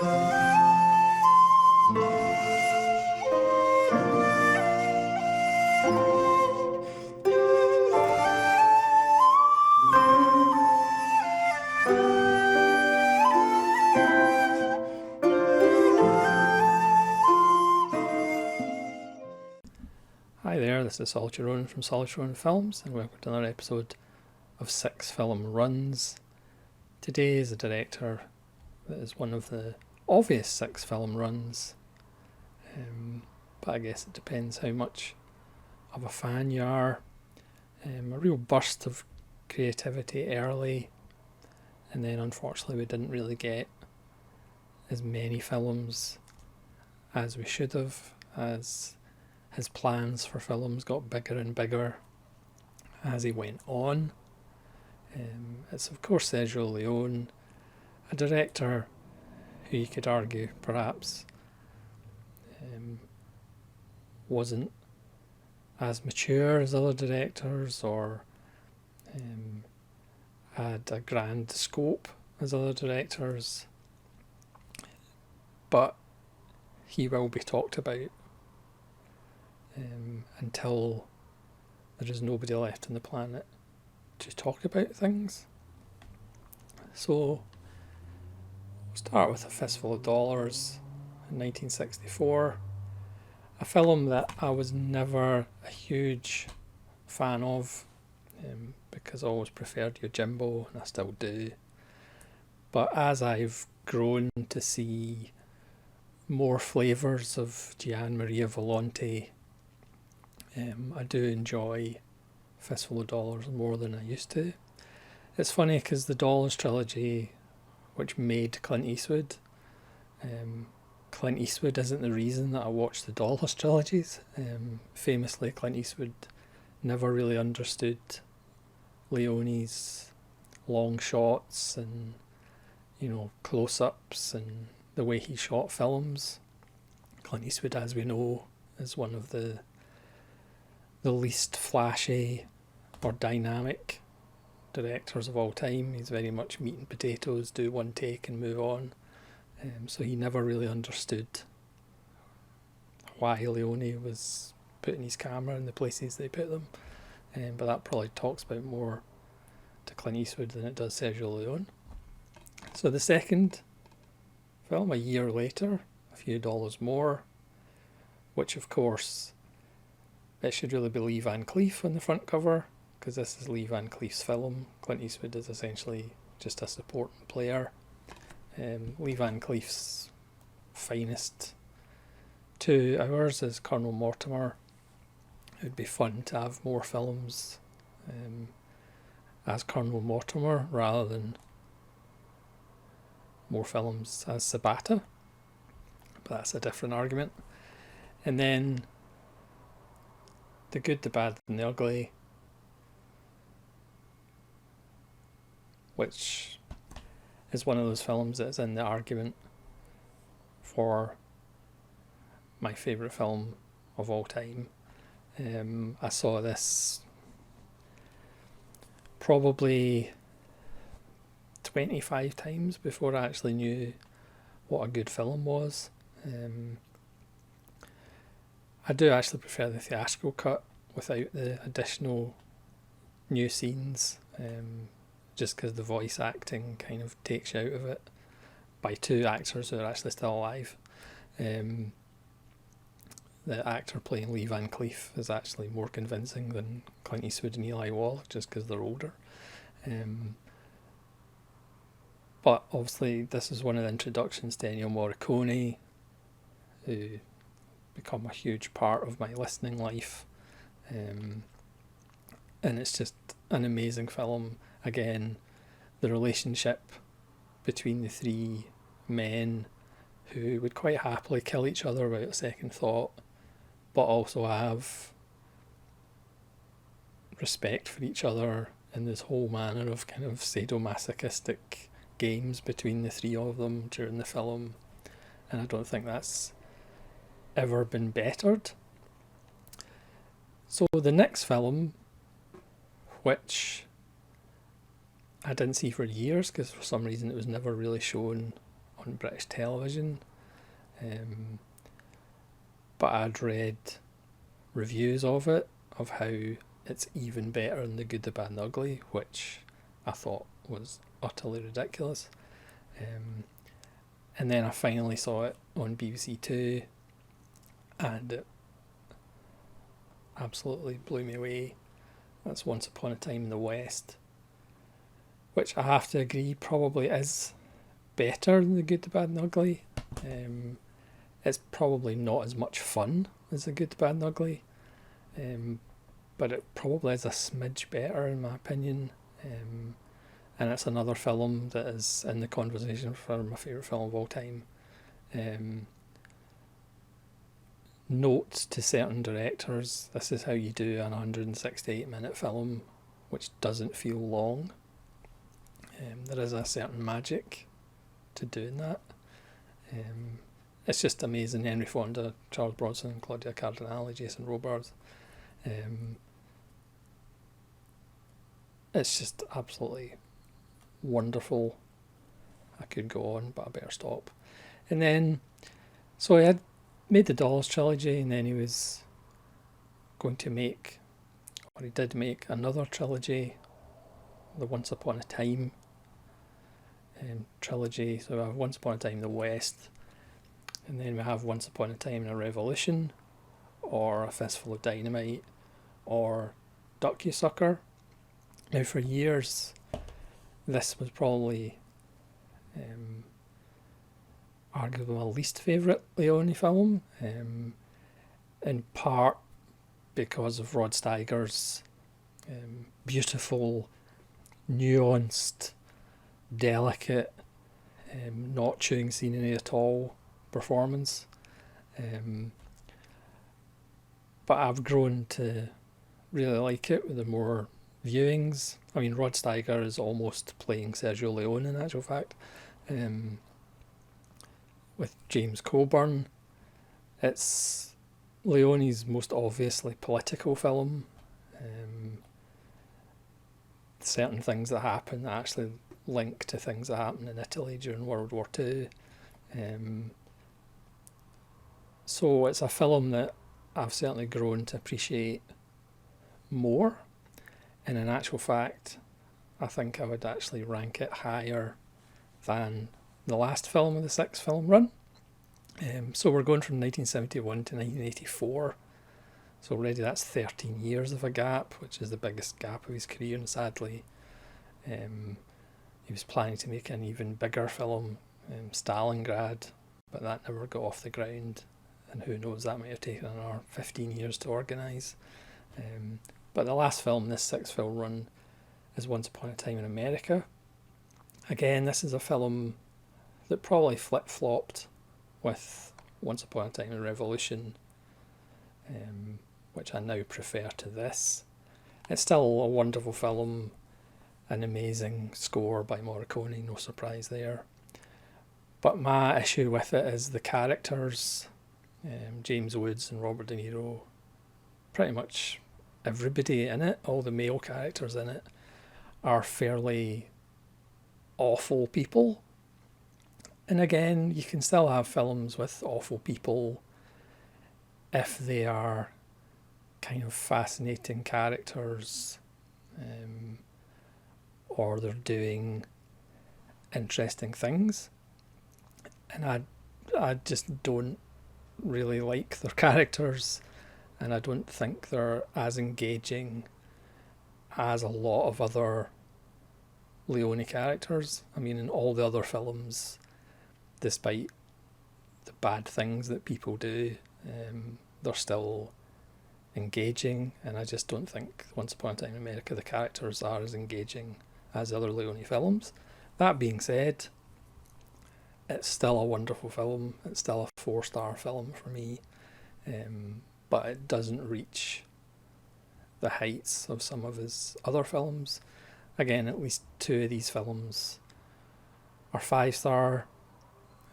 Hi there, this is Sergio from Sergio Films, and welcome to another episode of 6 Film Runs. Today is a director that is one of the obvious 6 film runs, but I guess it depends how much of a fan you are. A real burst of creativity early, and then unfortunately we didn't really get as many films as we should have, as his plans for films got bigger and bigger as he went on. It's of course Sergio Leone, a director who you could argue perhaps wasn't as mature as other directors, or had a grand scope as other directors, but he will be talked about until there is nobody left on the planet to talk about things. So we'll start with A Fistful of Dollars in 1964, a film that I was never a huge fan of, because I always preferred Yojimbo, and I still do. But as I've grown to see more flavours of Gian Maria Volonté, I do enjoy Fistful of Dollars more than I used to. It's funny because the Dollars trilogy, which made Clint Eastwood, Clint Eastwood isn't the reason that I watched the Dollars trilogies. Famously, Clint Eastwood never really understood Leone's long shots and, close-ups and the way he shot films. Clint Eastwood, as we know, is one of the least flashy or dynamic directors of all time. He's very much meat and potatoes, do one take and move on. So he never really understood why Leone was putting his camera in the places they put them. But that probably talks about more to Clint Eastwood than it does Sergio Leone. So the second film, a year later, A Few Dollars More, which of course it should really be Lee Van Cleef on the front cover, because this is Lee Van Cleef's film. Clint Eastwood is essentially just a supporting player. Lee Van Cleef's finest 2 hours is Colonel Mortimer. It would be fun to have more films as Colonel Mortimer rather than more films as Sabata, but that's a different argument. And then The Good, the Bad and the Ugly, which is one of those films that's in the argument for my favourite film of all time. I saw this probably 25 times before I actually knew what a good film was. I do actually prefer the theatrical cut without the additional new scenes, just because the voice acting kind of takes you out of it by 2 actors who are actually still alive. The actor playing Lee Van Cleef is actually more convincing than Clint Eastwood and Eli Wallach, just because they're older. But obviously this is one of the introductions to Ennio Morricone, who become a huge part of my listening life, and it's just an amazing film. Again, the relationship between the 3 men who would quite happily kill each other without a second thought, but also have respect for each other, and this whole manner of kind of sadomasochistic games between the 3 of them during the film, and I don't think that's ever been bettered. So the next film, which I didn't see for years because for some reason it was never really shown on British television. But I'd read reviews of it, of how it's even better than The Good, the Bad and the Ugly, which I thought was utterly ridiculous. And then I finally saw it on BBC Two, and it absolutely blew me away. That's Once Upon a Time in the West, which I have to agree probably is better than The Good, the Bad and the Ugly. It's probably not as much fun as The Good, the Bad and the Ugly, but it probably is a smidge better in my opinion. And it's another film that is in the conversation for my favourite film of all time. Note to certain directors, this is how you do an 168-minute film which doesn't feel long. There is a certain magic to doing that. It's just amazing. Henry Fonda, Charles Bronson, Claudia Cardinale, Jason Robards. It's just absolutely wonderful. I could go on, but I better stop. And then, so he had made the Dollars trilogy, and then he was going to make, or he did make another trilogy, the Once Upon a Time trilogy. So we have Once Upon a Time in the West, and then we have Once Upon a Time in a Revolution, or A Fistful of Dynamite, or Duck-You-Sucker. Now for years, this was probably arguably my least favourite Leone film, in part because of Rod Steiger's beautiful, nuanced, delicate, not chewing scenery at all performance. But I've grown to really like it with the more viewings. I mean, Rod Steiger is almost playing Sergio Leone in actual fact. With James Coburn, it's Leone's most obviously political film. Certain things that happen that actually link to things that happened in Italy during World War II. So it's a film that I've certainly grown to appreciate more. And in actual fact, I think I would actually rank it higher than the last film of the 6-film run. So we're going from 1971 to 1984. So already that's 13 years of a gap, which is the biggest gap of his career. And sadly, he was planning to make an even bigger film, Stalingrad, but that never got off the ground. And who knows, that might have taken another 15 years to organise. But the last film in this 6-film run is Once Upon a Time in America. Again, this is a film that probably flip-flopped with Once Upon a Time in Revolution, which I now prefer to this. It's still a wonderful film, an amazing score by Morricone, no surprise there. But my issue with it is the characters, James Woods and Robert De Niro, pretty much everybody in it, all the male characters in it, are fairly awful people. And again, you can still have films with awful people if they are kind of fascinating characters, or they're doing interesting things. And I just don't really like their characters, and I don't think they're as engaging as a lot of other Leone characters. I mean, in all the other films, despite the bad things that people do, they're still engaging, and I just don't think Once Upon a Time in America the characters are as engaging as other Leone films. That being said, it's still a wonderful film. It's still a 4-star film for me, but it doesn't reach the heights of some of his other films. Again, at least 2 of these films are 5-star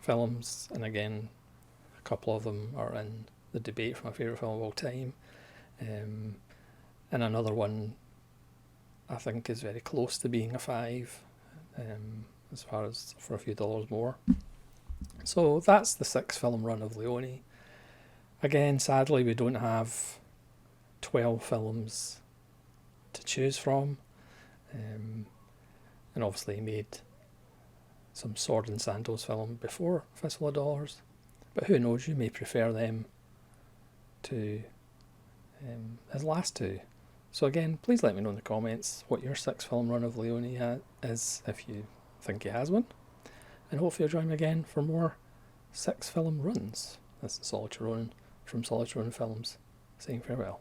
films, and again, a couple of them are in the debate for my favourite film of all time. And another one I think is very close to being a 5, as far as For a Few Dollars More. So that's the 6 film run of Leone. Again, sadly, we don't have 12 films to choose from. And obviously he made some Sword and Sandals film before Fistful of Dollars. But who knows, you may prefer them to his last two. So again, please let me know in the comments what your 6 film run of Leone is, if you think he has one. And hopefully you'll join me again for more 6 film runs. This is Solid Ronin from Solid Ronin Films, saying farewell.